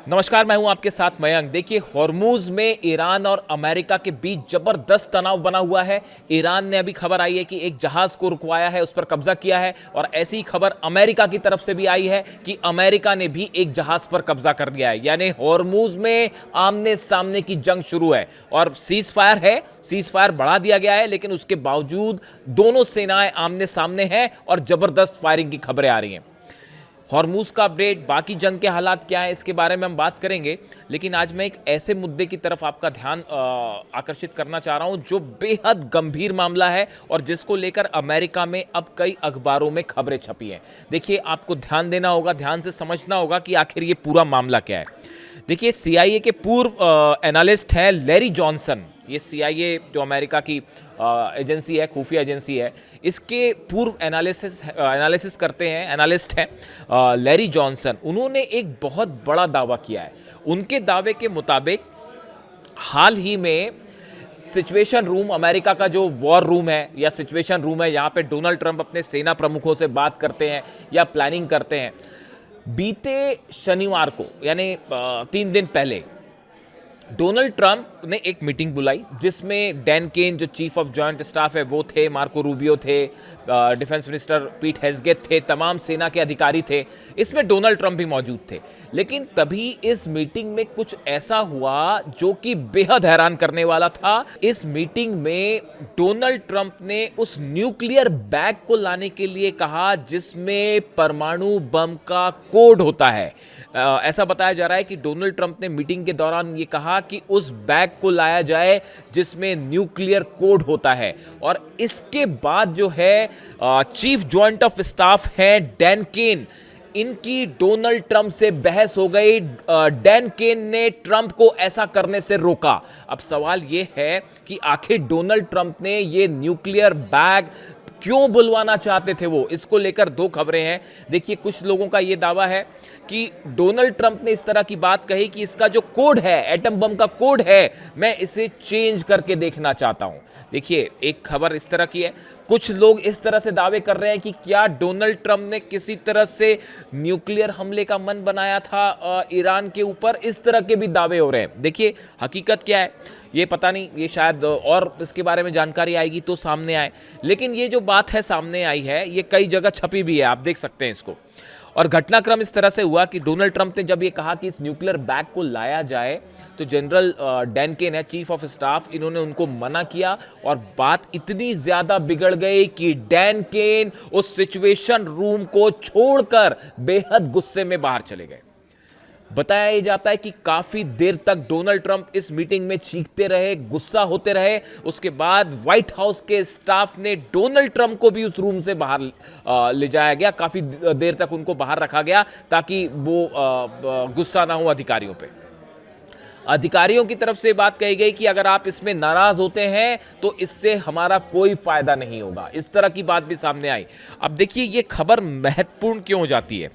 नमस्कार, मैं हूं आपके साथ मयंक। देखिए, हॉर्मूज में ईरान और अमेरिका के बीच जबरदस्त तनाव बना हुआ है। ईरान ने अभी खबर आई है कि एक जहाज को रुकवाया है, उस पर कब्जा किया है, और ऐसी ही खबर अमेरिका की तरफ से भी आई है कि अमेरिका ने भी एक जहाज पर कब्जा कर लिया है। यानी हॉर्मूज में आमने सामने की जंग शुरू है और सीज फायर है, सीज फायर बढ़ा दिया गया है, लेकिन उसके बावजूद दोनों सेनाएं आमने सामने हैं और जबरदस्त फायरिंग की खबरें आ रही हैं। हॉर्मूज का अपडेट, बाकी जंग के हालात क्या है, इसके बारे में हम बात करेंगे। लेकिन आज मैं एक ऐसे मुद्दे की तरफ आपका ध्यान आकर्षित करना चाह रहा हूं जो बेहद गंभीर मामला है और जिसको लेकर अमेरिका में अब कई अखबारों में खबरें छपी हैं। देखिए, आपको ध्यान देना होगा, ध्यान से समझना होगा कि आखिर ये पूरा मामला क्या है। देखिए, सीआईए के पूर्व एनालिस्ट हैं लैरी जॉनसन। ये सीआईए जो अमेरिका की एजेंसी है, खुफिया एजेंसी है, इसके पूर्व एनालिसिस करते हैं, एनालिस्ट हैं लैरी जॉनसन। उन्होंने एक बहुत बड़ा दावा किया है। उनके दावे के मुताबिक हाल ही में सिचुएशन रूम, अमेरिका का जो वॉर रूम है या सिचुएशन रूम है, यहाँ पे डोनाल्ड ट्रंप अपने सेना प्रमुखों से बात करते हैं या प्लानिंग करते हैं। बीते शनिवार को, यानी 3 दिन पहले, डोनाल्ड ट्रंप ने एक मीटिंग बुलाई जिसमें डैन केन जो चीफ ऑफ जॉइंट स्टाफ है वो थे, मार्को रूबियो थे, डिफेंस मिनिस्टर पीट हेग्सेथ थे, तमाम सेना के अधिकारी थे। इसमें डोनाल्ड ट्रंप भी मौजूद थे। लेकिन तभी इस मीटिंग में कुछ ऐसा हुआ जो कि बेहद हैरान करने वाला था। इस मीटिंग में डोनाल्ड ट्रंप ने उस न्यूक्लियर बैग को लाने के लिए कहा जिसमें परमाणु बम का कोड होता है। ऐसा बताया जा रहा है कि डोनाल्ड ट्रंप ने मीटिंग के दौरान ये कहा कि उस बैग को लाया जाए जिसमें न्यूक्लियर कोड होता है। और इसके बाद जो है चीफ जॉइंट ऑफ स्टाफ है डैन केन, इनकी डोनाल्ड ट्रंप से बहस हो गई। डैन केन ने ट्रंप को ऐसा करने से रोका। अब सवाल यह है कि आखिर डोनाल्ड ट्रंप ने यह न्यूक्लियर बैग क्यों बुलवाना चाहते थे वो, इसको लेकर दो खबरें हैं। देखिए, कुछ लोगों का यह दावा है कि डोनाल्ड ट्रंप ने इस तरह की बात कही कि इसका जो कोड है, एटम बम का कोड है, मैं इसे चेंज करके देखना चाहता हूं। देखिए, एक खबर इस तरह की है। कुछ लोग इस तरह से दावे कर रहे हैं कि क्या डोनाल्ड ट्रंप ने किसी तरह से न्यूक्लियर हमले का मन बनाया था ईरान के ऊपर। इस तरह के भी दावे हो रहे हैं। देखिए, हकीकत क्या है ये पता नहीं, ये शायद और इसके बारे में जानकारी आएगी तो सामने आए। लेकिन ये जो बात है सामने आई है, ये कई जगह छपी भी है, आप देख सकते हैं इसको। और घटनाक्रम इस तरह से हुआ कि डोनाल्ड ट्रंप ने जब ये कहा कि इस न्यूक्लियर बैग को लाया जाए तो जनरल डैन केन है, चीफ ऑफ स्टाफ, इन्होंने उनको मना किया और बात इतनी ज्यादा बिगड़ गई कि डैन केन उस सिचुएशन रूम को छोड़कर बेहद गुस्से में बाहर चले गए। बताया यह जाता है कि काफी देर तक डोनाल्ड ट्रंप इस मीटिंग में चीखते रहे, गुस्सा होते रहे। उसके बाद व्हाइट हाउस के स्टाफ ने डोनाल्ड ट्रंप को भी उस रूम से बाहर ले जाया गया। काफी देर तक उनको बाहर रखा गया ताकि वो गुस्सा ना हो अधिकारियों पे। अधिकारियों की तरफ से बात कही गई कि अगर आप इसमें नाराज होते हैं तो इससे हमारा कोई फायदा नहीं होगा। इस तरह की बात भी सामने आई। अब देखिए, ये खबर महत्वपूर्ण क्यों हो जाती है।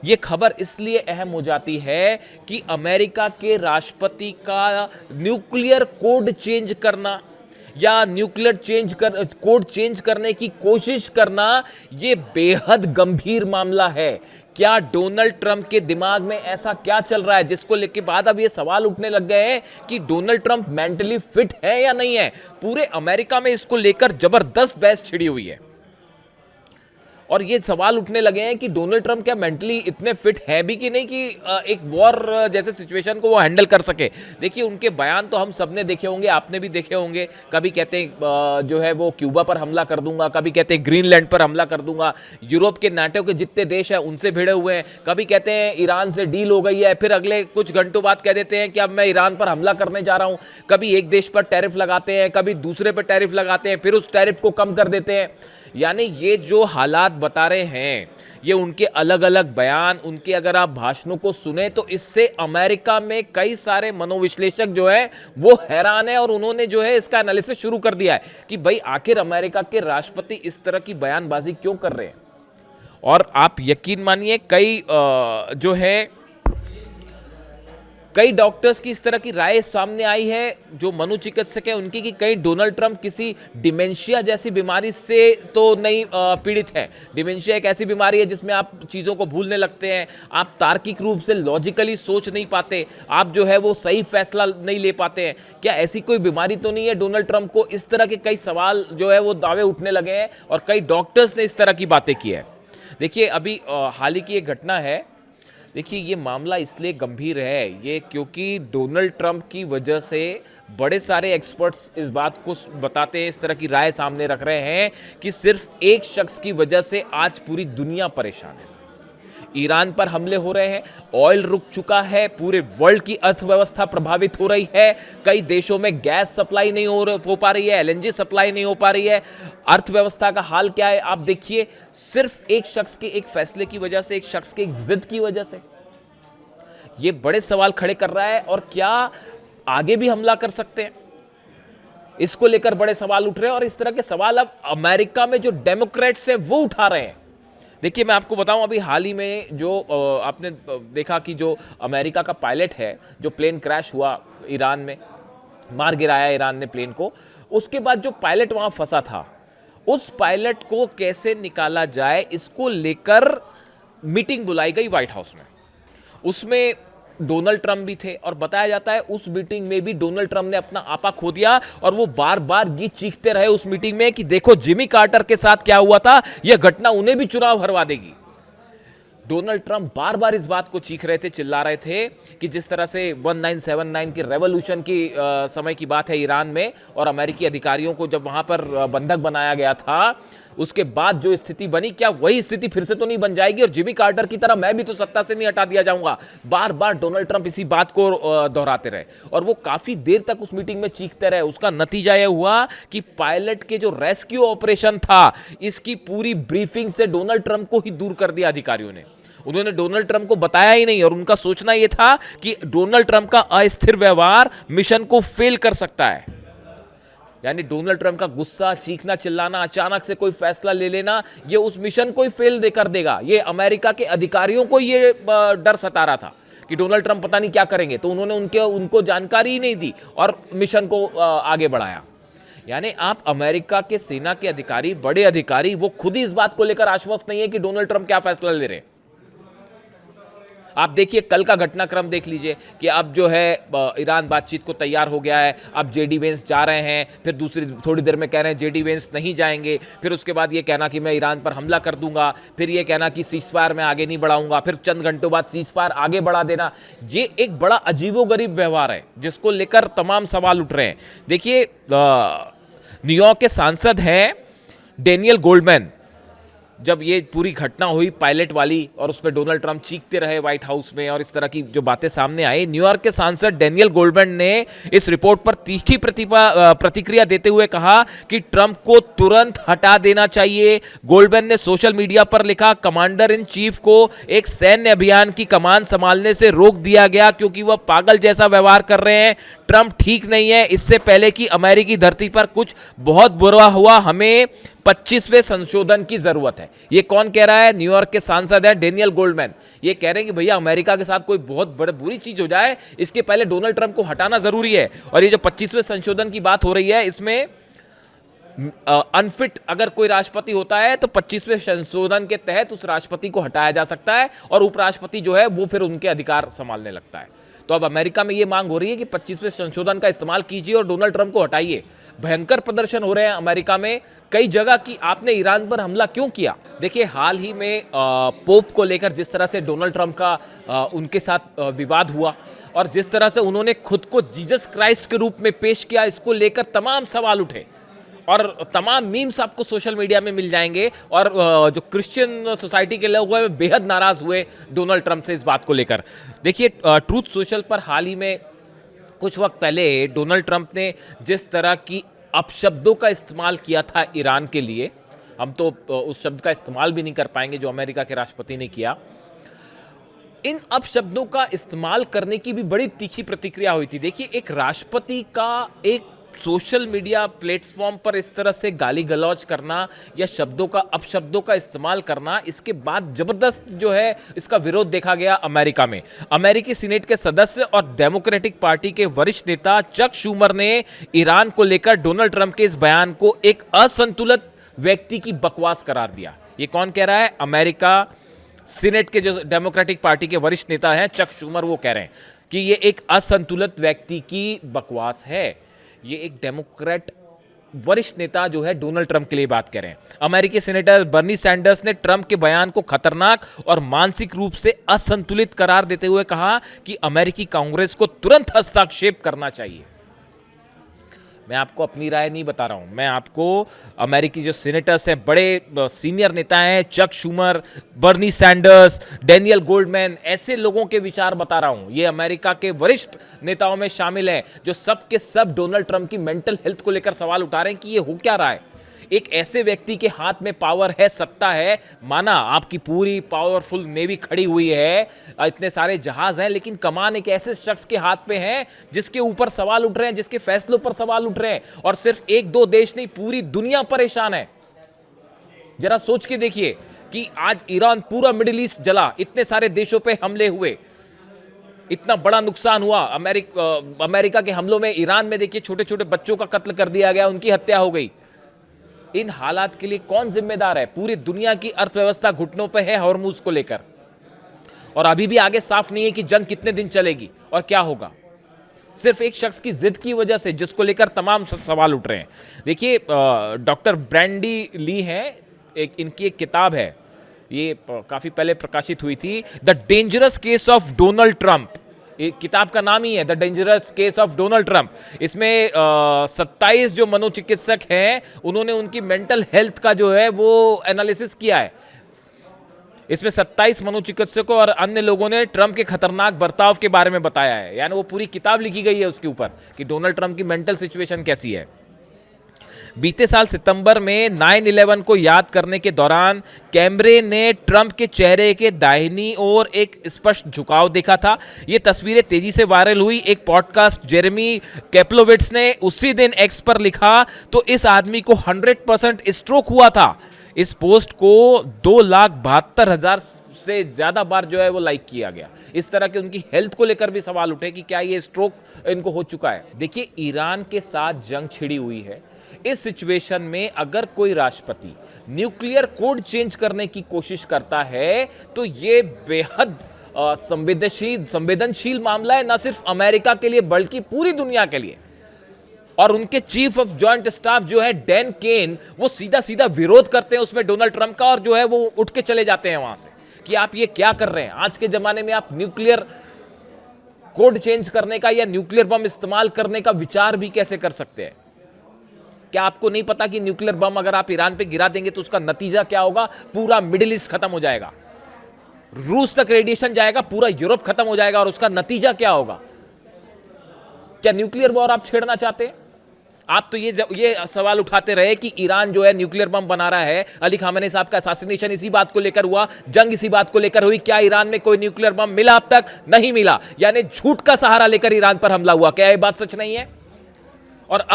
ये खबर इसलिए अहम हो जाती है कि अमेरिका के राष्ट्रपति का न्यूक्लियर कोड चेंज करना या न्यूक्लियर कोड चेंज करने की कोशिश करना, यह बेहद गंभीर मामला है। क्या डोनाल्ड ट्रंप के दिमाग में ऐसा क्या चल रहा है जिसको लेके बाद अब ये सवाल उठने लग गए हैं कि डोनाल्ड ट्रंप मेंटली फिट है या नहीं है। पूरे अमेरिका में इसको लेकर जबरदस्त बहस छिड़ी हुई है और ये सवाल उठने लगे हैं कि डोनाल्ड ट्रंप क्या मेंटली इतने फिट है भी कि नहीं कि एक वॉर जैसे सिचुएशन को वो हैंडल कर सके। देखिए, उनके बयान तो हम सबने देखे होंगे, आपने भी देखे होंगे। कभी कहते हैं जो है वो क्यूबा पर हमला कर दूंगा, कभी कहते हैं ग्रीनलैंड पर हमला कर दूंगा, यूरोप के नाटो के जितने देश हैं उनसे भिड़े हुए हैं। कभी कहते हैं ईरान से डील हो गई है, फिर अगले कुछ घंटों बाद कह देते हैं कि अब मैं ईरान पर हमला करने जा रहा हूं। कभी एक देश पर टैरिफ लगाते हैं, कभी दूसरे पर टैरिफ लगाते हैं, फिर उस टैरिफ को कम कर देते हैं। यानी ये जो हालात बता रहे हैं, ये उनके अलग अलग बयान, उनके अगर आप भाषणों को सुने तो इससे अमेरिका में कई सारे मनोविश्लेषक जो है वो हैरान है और उन्होंने जो है इसका एनालिसिस शुरू कर दिया है कि भाई आखिर अमेरिका के राष्ट्रपति इस तरह की बयानबाजी क्यों कर रहे हैं। और आप यकीन मानिए, कई डॉक्टर्स की इस तरह की राय सामने आई है, जो मनोचिकित्सक है उनकी, कि कहीं डोनाल्ड ट्रंप किसी डिमेंशिया जैसी बीमारी से तो नहीं पीड़ित है। डिमेंशिया एक ऐसी बीमारी है जिसमें आप चीज़ों को भूलने लगते हैं, आप तार्किक रूप से लॉजिकली सोच नहीं पाते, आप जो है वो सही फैसला नहीं ले पाते हैं। क्या ऐसी कोई बीमारी तो नहीं है डोनाल्ड ट्रंप को? इस तरह के कई सवाल जो है वो दावे उठने लगे हैं और कई डॉक्टर्स ने इस तरह की बातें की है। देखिए अभी हाल ही की एक घटना है। देखिए ये मामला इसलिए गंभीर है ये क्योंकि डोनाल्ड ट्रंप की वजह से बड़े सारे एक्सपर्ट्स इस बात को बताते हैं, इस तरह की राय सामने रख रहे हैं कि सिर्फ एक शख्स की वजह से आज पूरी दुनिया परेशान है। ईरान पर हमले हो रहे हैं, ऑयल रुक चुका है, पूरे वर्ल्ड की अर्थव्यवस्था प्रभावित हो रही है, कई देशों में गैस सप्लाई नहीं हो पा रही है, एलएनजी सप्लाई नहीं हो पा रही है। अर्थव्यवस्था का हाल क्या है आप देखिए, सिर्फ एक शख्स के एक फैसले की वजह से, एक शख्स के एक जिद की वजह से ये बड़े सवाल खड़े कर रहा है। और क्या आगे भी हमला कर सकते हैं, इसको लेकर बड़े सवाल उठ रहे हैं। और इस तरह के सवाल अब अमेरिका में जो डेमोक्रेट्स हैं वो उठा रहे हैं। देखिए मैं आपको बताऊं, अभी हाल ही में जो आपने देखा कि जो अमेरिका का पायलट है, जो प्लेन क्रैश हुआ ईरान में, मार गिराया ईरान ने प्लेन को, उसके बाद जो पायलट वहां फंसा था, उस पायलट को कैसे निकाला जाए इसको लेकर मीटिंग बुलाई गई व्हाइट हाउस में। उसमें डोनाल्ड ट्रंप भी थे और बताया जाता है उस मीटिंग में भी डोनाल्ड ट्रंप ने अपना आपा खो दिया और वो बार बार ये चीखते रहे उस मीटिंग में कि देखो जिमी कार्टर के साथ क्या हुआ था, यह घटना उन्हें भी चुनाव हरवा देगी। डोनाल्ड ट्रंप बार बार इस बात को चीख रहे थे, चिल्ला रहे थे कि जिस तरह से 1979 की रेवोल्यूशन की समय की बात है ईरान में, और अमेरिकी अधिकारियों को जब वहां पर बंधक बनाया गया था, उसके बाद जो स्थिति बनी, क्या वही स्थिति फिर से तो नहीं बन जाएगी और जिमी कार्टर की तरह मैं भी तो सत्ता से नहीं हटा दिया जाऊंगा। बार बार डोनाल्ड ट्रंप इसी बात को दोहराते रहे और वो काफी देर तक उस मीटिंग में चीखते रहे। उसका नतीजा यह हुआ कि पायलट के जो रेस्क्यू ऑपरेशन था, इसकी पूरी ब्रीफिंग से डोनाल्ड ट्रंप को ही दूर कर दिया अधिकारियों ने। उन्होंने डोनाल्ड ट्रंप को बताया ही नहीं और उनका सोचना यह था कि डोनाल्ड ट्रंप का अस्थिर व्यवहार मिशन को फेल कर सकता है। यानी डोनाल्ड ट्रंप का गुस्सा, चीखना, चिल्लाना, अचानक से कोई फैसला ले लेना, ये उस मिशन को ही फेल कर देगा। ये अमेरिका के अधिकारियों को ये डर सता रहा था कि डोनाल्ड ट्रंप पता नहीं क्या करेंगे, तो उन्होंने उनको जानकारी ही नहीं दी और मिशन को आगे बढ़ाया। यानी आप अमेरिका के सेना के अधिकारी, बड़े अधिकारी, वो खुद ही इस बात को लेकर आश्वस्त नहीं है कि डोनाल्ड ट्रंप क्या फैसला ले रहे हैं। आप देखिए कल का घटनाक्रम देख लीजिए कि अब जो है ईरान बातचीत को तैयार हो गया है, अब जेडी वेंस जा रहे हैं, फिर दूसरी थोड़ी देर में कह रहे हैं जेडी वेंस नहीं जाएंगे, फिर उसके बाद ये कहना कि मैं ईरान पर हमला कर दूंगा, फिर ये कहना कि सीजफायर में आगे नहीं बढ़ाऊंगा, फिर चंद घंटों बाद सीजफायर आगे बढ़ा देना। ये एक बड़ा अजीबोगरीब व्यवहार है जिसको लेकर तमाम सवाल उठ रहे हैं। देखिए न्यूयॉर्क के सांसद हैं डेनियल गोल्डमैन, जब ये पूरी घटना हुई पायलट वाली और उस पर डोनाल्ड ट्रंप चीखते रहे व्हाइट हाउस में और इस तरह की जो बातें सामने आई, न्यूयॉर्क के सांसद डेनियल गोल्डमैन ने इस रिपोर्ट पर तीखी प्रतिक्रिया देते हुए कहा कि ट्रंप को तुरंत हटा देना चाहिए। गोल्डमैन ने सोशल मीडिया पर लिखा, कमांडर इन चीफ को एक सैन्य अभियान की कमान संभालने से रोक दिया गया क्योंकि वह पागल जैसा व्यवहार कर रहे हैं। ट्रंप ठीक नहीं है, इससे पहले कि अमेरिकी धरती पर कुछ बहुत बुरा हुआ, हमें 25वें संशोधन की जरूरत है। ये कौन कह रहा है? न्यूयॉर्क के सांसद हैं डेनियल गोल्डमैन। ये कह रहे हैं कि भैया अमेरिका के साथ कोई बहुत बुरी चीज हो जाए, इसके पहले डोनाल्ड ट्रंप को हटाना जरूरी है। और ये जो 25वें संशोधन की बात हो रही है, इसमें अनफिट अगर कोई राष्ट्रपति होता है तो 25वें संशोधन के तहत उस राष्ट्रपति को हटाया जा सकता है और उपराष्ट्रपति जो है वो फिर उनके अधिकार संभालने लगता है। तो अब अमेरिका में ये मांग हो रही है कि 25वें संशोधन का इस्तेमाल कीजिए और डोनाल्ड ट्रंप को हटाइए। भयंकर प्रदर्शन हो रहे हैं अमेरिका में कई जगह कि आपने ईरान पर हमला क्यों किया। देखिए हाल ही में पोप को लेकर जिस तरह से डोनाल्ड ट्रंप का उनके साथ विवाद हुआ और जिस तरह से उन्होंने खुद को जीसस क्राइस्ट के रूप में पेश किया, इसको लेकर तमाम सवाल उठे और तमाम मीम्स आपको सोशल मीडिया में मिल जाएंगे। और जो क्रिश्चियन सोसाइटी के लोग हैं बेहद नाराज हुए डोनाल्ड ट्रंप से इस बात को लेकर। देखिए ट्रूथ सोशल पर हाल ही में कुछ वक्त पहले डोनाल्ड ट्रंप ने जिस तरह की अपशब्दों का इस्तेमाल किया था ईरान के लिए, हम तो उस शब्द का इस्तेमाल भी नहीं कर पाएंगे जो अमेरिका के राष्ट्रपति ने किया। इन अपशब्दों का इस्तेमाल करने की भी बड़ी तीखी प्रतिक्रिया हुई थी। देखिए एक राष्ट्रपति का एक सोशल मीडिया प्लेटफॉर्म पर इस तरह से गाली गलौज करना या शब्दों का अपशब्दों का इस्तेमाल करना, इसके बाद जबरदस्त जो है इसका विरोध देखा गया अमेरिका में। अमेरिकी सीनेट के सदस्य और डेमोक्रेटिक पार्टी के वरिष्ठ नेता चक शूमर ने ईरान को लेकर डोनाल्ड ट्रंप के इस बयान को एक असंतुलित व्यक्ति की बकवास करार दिया। ये कौन कह रहा है? अमेरिका सीनेट के जो डेमोक्रेटिक पार्टी के वरिष्ठ नेता हैं चक शूमर, वो कह रहे हैं कि ये एक असंतुलित व्यक्ति की बकवास है। ये एक डेमोक्रेट वरिष्ठ नेता जो है डोनाल्ड ट्रंप के लिए बात कर रहे हैं। अमेरिकी सेनेटर बर्नी सैंडर्स ने ट्रंप के बयान को खतरनाक और मानसिक रूप से असंतुलित करार देते हुए कहा कि अमेरिकी कांग्रेस को तुरंत हस्तक्षेप करना चाहिए। मैं आपको अपनी राय नहीं बता रहा हूं, मैं आपको अमेरिकी जो सीनेटर्स हैं, बड़े सीनियर नेता हैं, Chuck Schumer, Bernie Sanders, Daniel Goldman, ऐसे लोगों के विचार बता रहा हूं। ये अमेरिका के वरिष्ठ नेताओं में शामिल हैं जो सब के सब डोनाल्ड ट्रंप की मेंटल हेल्थ को लेकर सवाल उठा रहे हैं कि ये हो क्या रहा है। एक ऐसे व्यक्ति के हाथ में पावर है, सत्ता है, माना आपकी पूरी पावरफुल नेवी खड़ी हुई है, इतने सारे जहाज हैं, लेकिन कमान एक ऐसे शख्स के हाथ में है जिसके ऊपर सवाल उठ रहे हैं, जिसके फैसलों पर सवाल उठ रहे हैं। और सिर्फ एक दो देश नहीं, पूरी दुनिया परेशान है। जरा सोच के देखिए कि आज ईरान, पूरा मिडिल ईस्ट जला, इतने सारे देशों पे हमले हुए, इतना बड़ा नुकसान हुआ। अमेरिका के हमलों में ईरान में देखिए छोटे छोटे बच्चों का कत्ल कर दिया गया, उनकी हत्या हो गई। इन हालात के लिए कौन जिम्मेदार है? पूरी दुनिया की अर्थव्यवस्था घुटनों पे है हॉर्मूज को लेकर, और अभी भी आगे साफ नहीं है कि जंग कितने दिन चलेगी और क्या होगा। सिर्फ एक शख्स की जिद की वजह से, जिसको लेकर तमाम सवाल उठ रहे हैं। देखिए, डॉक्टर ब्रैंडी ली हैं, इनकी एक किताब है, ये काफी पहले प्रकाशित हुई थी, the dangerous case of Donald Trump. किताब का नाम ही है the dangerous case of Donald Trump. इसमें 27 जो मनोचिकित्सक हैं, उन्होंने उनकी मेंटल हेल्थ का जो है वो एनालिसिस किया है। इसमें 27 मनोचिकित्सकों और अन्य लोगों ने ट्रंप के खतरनाक बर्ताव के बारे में बताया है। यानी वो पूरी किताब लिखी गई है उसके ऊपर कि डोनाल्ड ट्रंप की मेंटल सिचुएशन कैसी है। बीते साल सितंबर में 9/11 को याद करने के दौरान कैमरे ने ट्रंप के चेहरे के दाहिनी ओर एक स्पष्ट झुकाव देखा था। ये तस्वीरें तेजी से वायरल हुई। एक पॉडकास्ट जेरेमी कैप्लोविट्स ने उसी दिन एक्स पर लिखा, तो इस आदमी को 100% स्ट्रोक हुआ था। इस पोस्ट को 2,72,000 से ज्यादा बार जो है वो लाइक किया गया। इस तरह के उनकी हेल्थ को लेकर भी सवाल उठे कि क्या ये स्ट्रोक इनको हो चुका है। देखिए, ईरान के साथ जंग छिड़ी हुई है। इस सिचुएशन में अगर कोई राष्ट्रपति न्यूक्लियर कोड चेंज करने की कोशिश करता है तो ये बेहद संवेदनशील मामला है, ना सिर्फ अमेरिका के लिए बल्कि पूरी दुनिया के लिए। और उनके चीफ ऑफ जॉइंट स्टाफ जो है डैन केन, वो सीधा सीधा विरोध करते हैं उसमें डोनाल्ड ट्रंप का, और जो है वो उठ के चले जाते हैं वहां से कि आप ये क्या कर रहे हैं। आज के जमाने में आप न्यूक्लियर कोड चेंज करने का या न्यूक्लियर बम इस्तेमाल करने का विचार भी कैसे कर सकते हैं? क्या आपको नहीं पता कि न्यूक्लियर बम अगर आप ईरान पे गिरा देंगे तो उसका नतीजा क्या होगा? पूरा मिडिल ईस्ट खत्म हो जाएगा, रूस तक रेडिएशन जाएगा, पूरा यूरोप खत्म हो जाएगा। और उसका नतीजा क्या होगा? क्या न्यूक्लियर वॉर आप छेड़ना चाहते हैं? आप तो ये सवाल उठाते रहे कि ईरान जो है न्यूक्लियर बम बना रहा है। अली खामेनी साहब का असैसिनेशन इसी बात को लेकर हुआ, जंग इसी बात को लेकर हुई। क्या ईरान में कोई न्यूक्लियर बम मिला? अब तक नहीं मिला। यानी झूठ का सहारा लेकर ईरान पर हमला हुआ। क्या यह बात सच नहीं है? और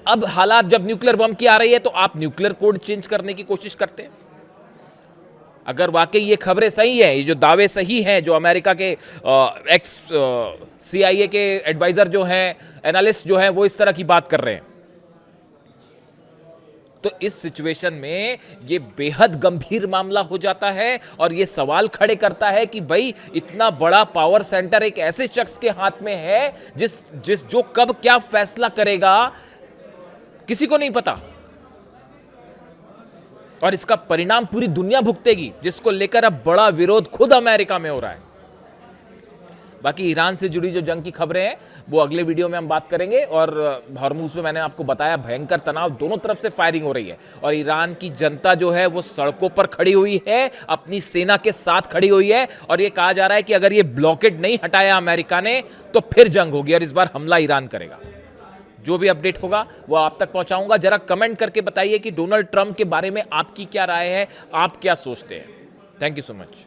अब हालात जब न्यूक्लियर बम की आ रही है तो आप न्यूक्लियर कोड चेंज करने की कोशिश करते हैं। अगर वाकई ये खबरें सही है, ये जो दावे सही हैं, जो अमेरिका के एक्स CIA के एडवाइजर जो हैं, एनालिस्ट जो हैं, वो इस तरह की बात कर रहे हैं, तो इस सिचुएशन में ये बेहद गंभीर मामला हो जाता है। और ये सवाल खड़े करता है कि भाई, इतना बड़ा पावर सेंटर एक ऐसे शख्स के हाथ में है जो कब क्या फैसला करेगा किसी को नहीं पता, और इसका परिणाम पूरी दुनिया भुगतेगी, जिसको लेकर अब बड़ा विरोध खुद अमेरिका में हो रहा है। बाकी ईरान से जुड़ी जो जंग की खबरें हैं वो अगले वीडियो में हम बात करेंगे। और हॉर्मूज में मैंने आपको बताया भयंकर तनाव, दोनों तरफ से फायरिंग हो रही है, और ईरान की जनता जो है वो सड़कों पर खड़ी हुई है, अपनी सेना के साथ खड़ी हुई है। और ये कहा जा रहा है कि अगर ये ब्लॉकेड नहीं हटाया अमेरिका ने तो फिर जंग होगी, और इस बार हमला ईरान करेगा। जो भी अपडेट होगा वो आप तक पहुंचाऊंगा। जरा कमेंट करके बताइए कि डोनाल्ड ट्रंप के बारे में आपकी क्या राय है, आप क्या सोचते हैं। Thank you so much.